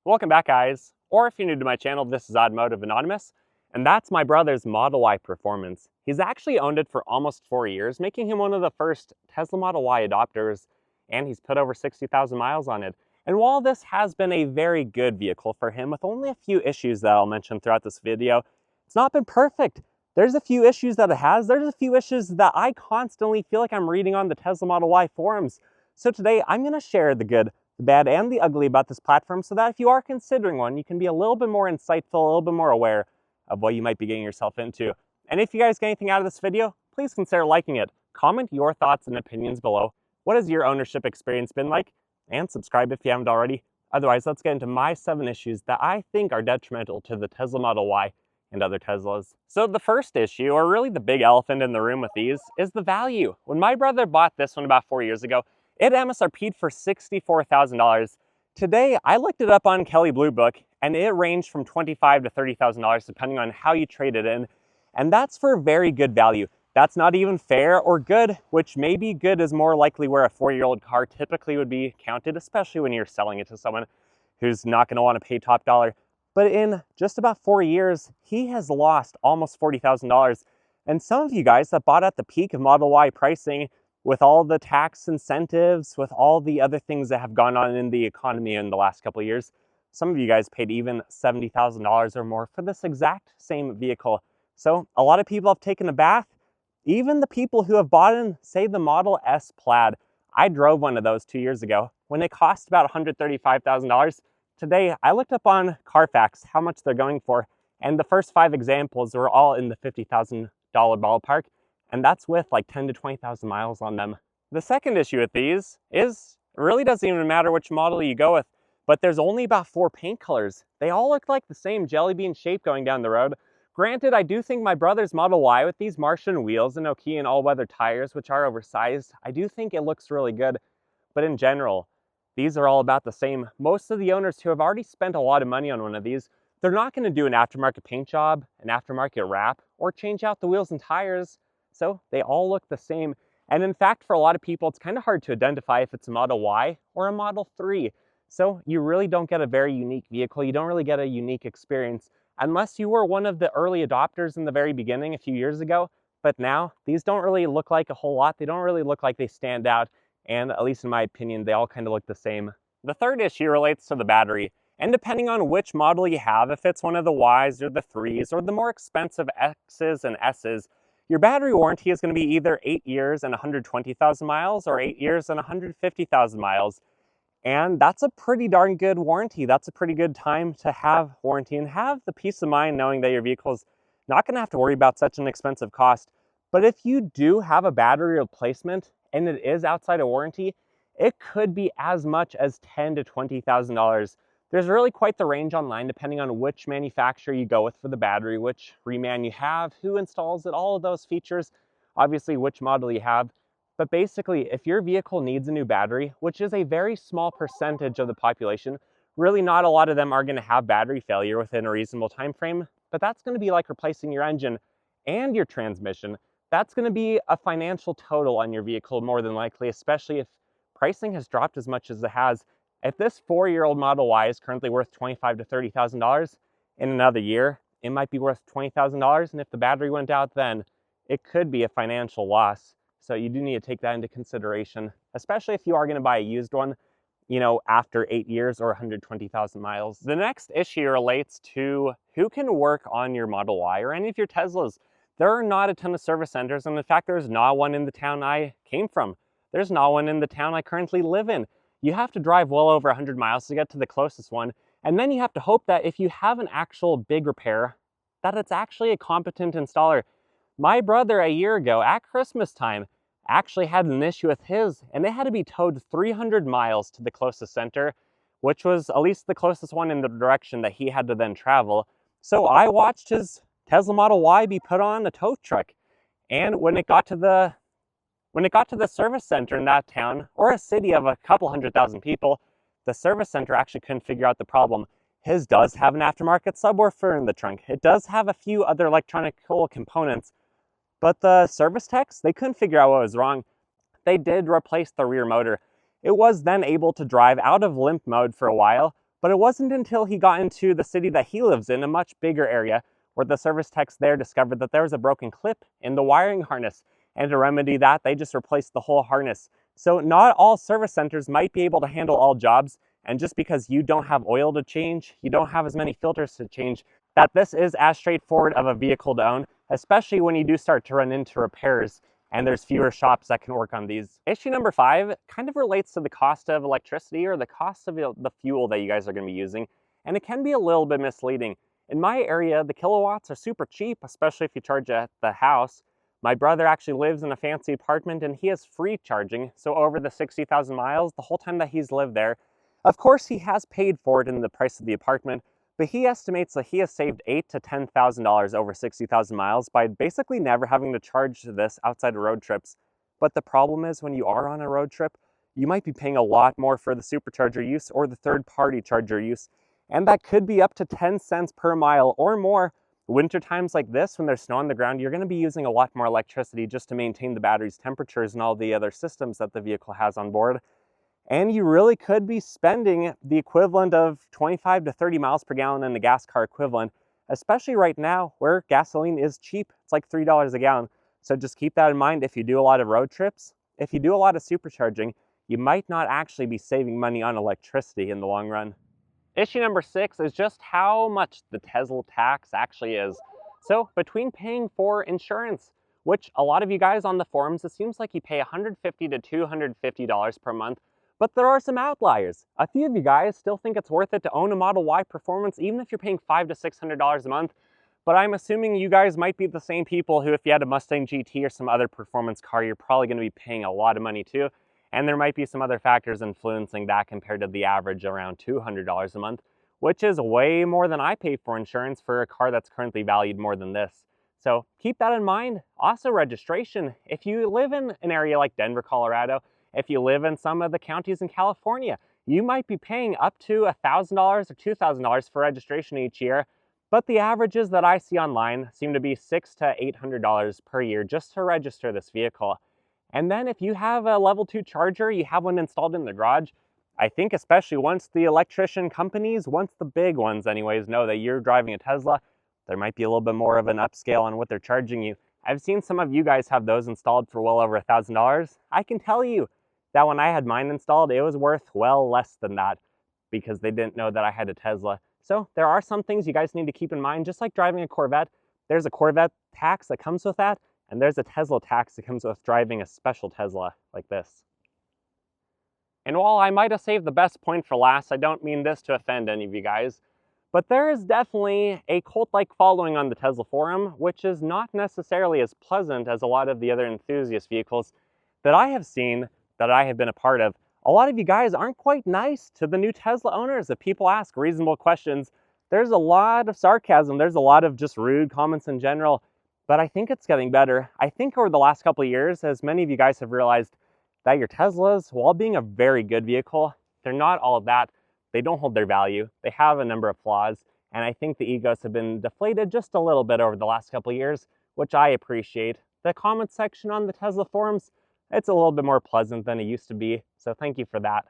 Welcome back, guys. Or if you're new to my channel, this is Automotive Anonymous, and that's my brother's Model Y Performance. He's actually owned it for almost 4 years, making him one of the first Tesla Model Y adopters, and he's put over 60,000 miles on it. And while this has been a very good vehicle for him, with only a few issues that I'll mention throughout this video, it's not been perfect. There's a few issues that it has. There's a few issues that I constantly feel like I'm reading on the Tesla Model Y forums. So today, I'm going to share the good, the bad, and the ugly about this platform so that if you are considering one, you can be a little bit more insightful, a little bit more aware of what you might be getting yourself into. And if you guys get anything out of this video, please consider liking it. Comment your thoughts and opinions below. What has your ownership experience been like? And subscribe if you haven't already. Otherwise, let's get into my 7 issues that I think are detrimental to the Tesla Model Y and other Teslas. So the first issue, or really the big elephant in the room with these, is the value. When my brother bought this one about 4 years ago, it MSRP'd for $64,000. Today, I looked it up on Kelley Blue Book, and it ranged from $25,000 to $30,000 depending on how you trade it in. And that's for very good value. That's not even fair or good, which maybe good is more likely where a 4-year-old car typically would be counted, especially when you're selling it to someone who's not going to want to pay top dollar. But in just about 4 years, he has lost almost $40,000. And some of you guys that bought at the peak of Model Y pricing, with all the tax incentives, with all the other things that have gone on in the economy in the last couple of years, some of you guys paid even $70,000 or more for this exact same vehicle. So a lot of people have taken a bath. Even the people who have bought in, say, the Model S Plaid. I drove one of those 2 years ago when it cost about $135,000. Today, I looked up on Carfax how much they're going for, and the first 5 examples were all in the $50,000 ballpark. And that's with like 10 to 20,000 miles on them. The second issue with these is it really doesn't even matter which model you go with, but there's only about 4 paint colors. They all look like the same jelly bean shape going down the road. Granted, I do think my brother's Model Y with these Martian wheels and Nokian all-weather tires, which are oversized, I do think it looks really good. But in general, these are all about the same. Most of the owners who have already spent a lot of money on one of these, they're not going to do an aftermarket paint job, an aftermarket wrap, or change out the wheels and tires. So they all look the same. And in fact, for a lot of people, it's kind of hard to identify if it's a Model Y or a Model 3. So you really don't get a very unique vehicle. You don't really get a unique experience unless you were one of the early adopters in the very beginning a few years ago. But now these don't really look like a whole lot. They don't really look like they stand out. And at least in my opinion, they all kind of look the same. The third issue relates to the battery. And depending on which model you have, if it's one of the Ys or the 3s or the more expensive Xs and Ss, your battery warranty is going to be either 8 years and 120,000 miles or 8 years and 150,000 miles. And that's a pretty darn good warranty. That's a pretty good time to have warranty and have the peace of mind knowing that your vehicle is not going to have to worry about such an expensive cost. But if you do have a battery replacement and it is outside of warranty, it could be as much as $10,000 to $20,000. There's really quite the range online depending on which manufacturer you go with for the battery, which reman you have, who installs it, all of those features, obviously which model you have. But basically, if your vehicle needs a new battery, which is a very small percentage of the population, really not a lot of them are going to have battery failure within a reasonable time frame, but that's going to be like replacing your engine and your transmission. That's going to be a financial total on your vehicle more than likely, especially if pricing has dropped as much as it has. If this 4-year-old Model Y is currently worth $25,000 to $30,000, in another year, it might be worth $20,000. And if the battery went out then, it could be a financial loss. So you do need to take that into consideration, especially if you are going to buy a used one, after 8 years or 120,000 miles. The next issue relates to who can work on your Model Y or any of your Teslas. There are not a ton of service centers. And in fact, there's not one in the town I came from. There's not one in the town I currently live in. You have to drive well over 100 miles to get to the closest one. And then you have to hope that if you have an actual big repair, that it's actually a competent installer. My brother a year ago at Christmas time actually had an issue with his, and it had to be towed 300 miles to the closest center, which was at least the closest one in the direction that he had to then travel. So I watched his Tesla Model Y be put on a tow truck. And when it got to the service center in that town, or a city of a couple 100,000 people, the service center actually couldn't figure out the problem. His does have an aftermarket subwoofer in the trunk. It does have a few other electronic components, but the service techs, they couldn't figure out what was wrong. They did replace the rear motor. It was then able to drive out of limp mode for a while, But it wasn't until he got into the city that he lives in, a much bigger area, where the service techs there discovered that there was a broken clip in the wiring harness. And to remedy that, they just replaced the whole harness. So not all service centers might be able to handle all jobs. And just because you don't have oil to change, you don't have as many filters to change, that this is as straightforward of a vehicle to own, especially when you do start to run into repairs and there's fewer shops that can work on these. Issue number 5 kind of relates to the cost of electricity, or the cost of the fuel that you guys are going to be using, and it can be a little bit misleading. In my area, the kilowatts are super cheap, especially if you charge at the house. My brother actually lives in a fancy apartment and he has free charging, so over the 60,000 miles, the whole time that he's lived there, of course he has paid for it in the price of the apartment, but he estimates that he has saved $8,000 to $10,000 over 60,000 miles by basically never having to charge this outside of road trips. But the problem is, when you are on a road trip, you might be paying a lot more for the supercharger use or the third-party charger use, and that could be up to 10 cents per mile or more. Winter times like this, when there's snow on the ground, you're going to be using a lot more electricity just to maintain the battery's temperatures and all the other systems that the vehicle has on board. And you really could be spending the equivalent of 25 to 30 miles per gallon in the gas car equivalent, especially right now where gasoline is cheap. It's like $3 a gallon. So just keep that in mind if you do a lot of road trips. If you do a lot of supercharging, you might not actually be saving money on electricity in the long run. Issue number 6 is just how much the Tesla tax actually is. So between paying for insurance, which a lot of you guys on the forums, it seems like you pay $150 to $250 per month, but there are some outliers. A few of you guys still think it's worth it to own a Model Y Performance, even if you're paying $500 to $600 a month. But I'm assuming you guys might be the same people who, if you had a Mustang GT or some other performance car, you're probably going to be paying a lot of money too. And there might be some other factors influencing that compared to the average around $200 a month, which is way more than I pay for insurance for a car that's currently valued more than this. So keep that in mind. Also, registration. If you live in an area like Denver, Colorado, if you live in some of the counties in California, you might be paying up to $1,000 or $2,000 for registration each year, but the averages that I see online seem to be $600 to $800 per year just to register this vehicle. And then if you have a level 2 charger, you have one installed in the garage, I think especially once the electrician companies, once the big ones anyways, know that you're driving a Tesla, there might be a little bit more of an upscale on what they're charging you. I've seen some of you guys have those installed for well over $1,000. I can tell you that when I had mine installed, it was worth well less than that because they didn't know that I had a Tesla. So there are some things you guys need to keep in mind. Just like driving a Corvette, there's a Corvette tax that comes with that, and there's a Tesla tax that comes with driving a special Tesla like this. And while I might have saved the best point for last, I don't mean this to offend any of you guys, but there is definitely a cult-like following on the Tesla forum, which is not necessarily as pleasant as a lot of the other enthusiast vehicles that I have seen, that I have been a part of. A lot of you guys aren't quite nice to the new Tesla owners. If people ask reasonable questions, there's a lot of sarcasm, there's a lot of just rude comments in general, but I think it's getting better. I think over the last couple of years, as many of you guys have realized, that your Teslas, while being a very good vehicle, they're not all of that. They don't hold their value. They have a number of flaws, and I think the egos have been deflated just a little bit over the last couple of years, which I appreciate. The comment section on the Tesla forums, it's a little bit more pleasant than it used to be, so thank you for that.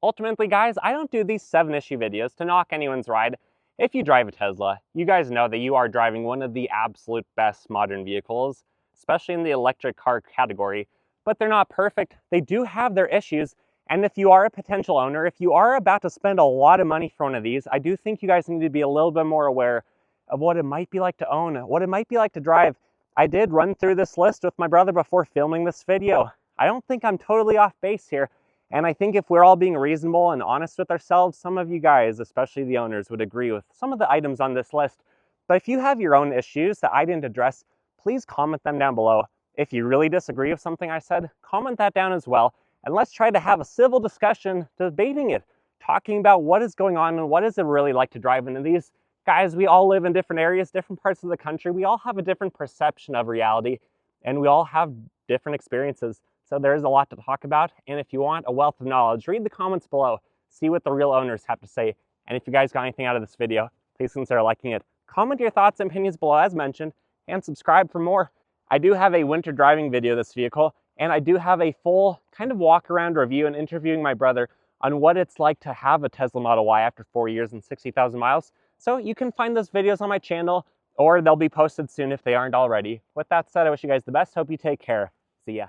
Ultimately, guys, I don't do these 7-issue videos to knock anyone's ride. If you drive a Tesla, you guys know that you are driving one of the absolute best modern vehicles, especially in the electric car category, but they're not perfect. They do have their issues, and if you are a potential owner, if you are about to spend a lot of money for one of these, I do think you guys need to be a little bit more aware of what it might be like to own, what it might be like to drive. I did run through this list with my brother before filming this video. I don't think I'm totally off base here, and I think if we're all being reasonable and honest with ourselves, some of you guys, especially the owners, would agree with some of the items on this list. But if you have your own issues that I didn't address, please comment them down below. If you really disagree with something I said, comment that down as well, and let's try to have a civil discussion, debating it, talking about what is going on and what is it really like to drive into these. Guys, we all live in different areas, different parts of the country. We all have a different perception of reality, and we all have different experiences. So there's a lot to talk about, and if you want a wealth of knowledge, read the comments below, see what the real owners have to say, and if you guys got anything out of this video, please consider liking it. Comment your thoughts and opinions below as mentioned, and subscribe for more. I do have a winter driving video of this vehicle, and I do have a full kind of walk around review and interviewing my brother on what it's like to have a Tesla Model Y after 4 years and 60,000 miles. So you can find those videos on my channel, or they'll be posted soon if they aren't already. With that said, I wish you guys the best. Hope you take care. See ya.